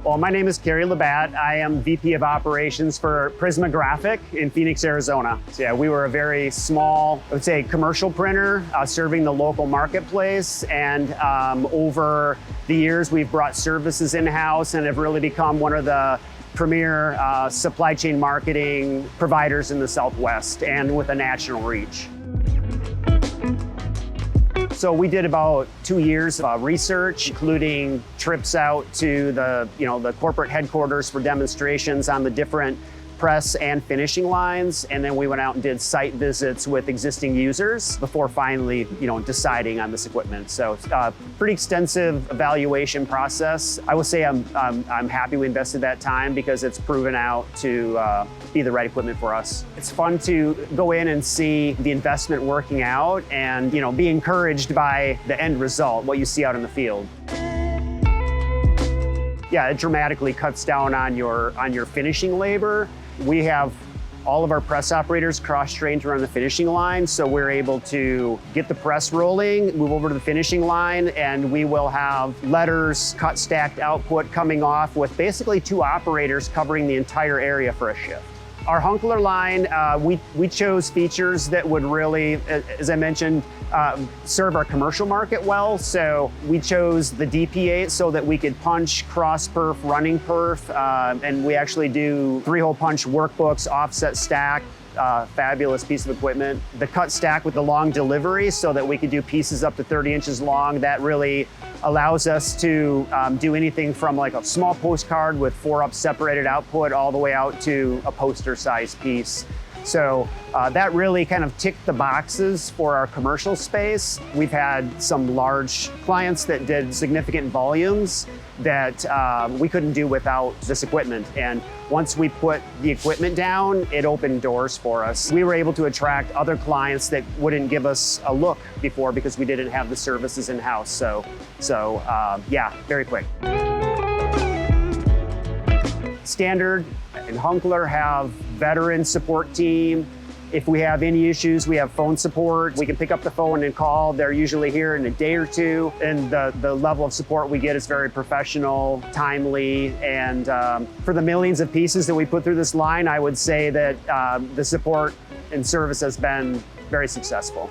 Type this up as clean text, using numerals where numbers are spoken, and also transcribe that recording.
Well, my name is Kerry Labatt. I am VP of Operations for Prisma Graphic in Phoenix, Arizona. So yeah, we were a very small, I would say, commercial printer serving the local marketplace. And over the years, we've brought services in-house and have really become one of the premier supply chain marketing providers in the Southwest and with a national reach. So we did about 2 years of research, including trips out to the corporate headquarters for demonstrations on the different press and finishing lines. And then we went out and did site visits with existing users before finally, deciding on this equipment. So pretty extensive evaluation process. I will say I'm happy we invested that time because it's proven out to be the right equipment for us. It's fun to go in and see the investment working out and be encouraged by the end result, what you see out in the field. Yeah, it dramatically cuts down on your finishing labor. We have all of our press operators cross-trained to run the finishing line, so we're able to get the press rolling, move over to the finishing line, and we will have letters, cut stacked output coming off with basically 2 operators covering the entire area for a shift. Our Hunkeler line, we chose features that would really, as I mentioned, serve our commercial market well. So we chose the DP8 so that we could punch cross perf, running perf, and we actually do 3-hole punch workbooks, offset stack, fabulous piece of equipment. The cut stack with the long delivery so that we could do pieces up to 30 inches long. That really allows us to do anything from like a small postcard with 4-up separated output all the way out to a poster size piece. So that really kind of ticked the boxes for our commercial space. We've had some large clients that did significant volumes that we couldn't do without this equipment. And once we put the equipment down, it opened doors for us. We were able to attract other clients that wouldn't give us a look before because we didn't have the services in-house. So yeah, very quick. Standard and Hunkeler have veteran support team. If we have any issues, we have phone support. We can pick up the phone and call. They're usually here in a day or two. And the level of support we get is very professional, timely. And for the millions of pieces that we put through this line, I would say that the support and service has been very successful.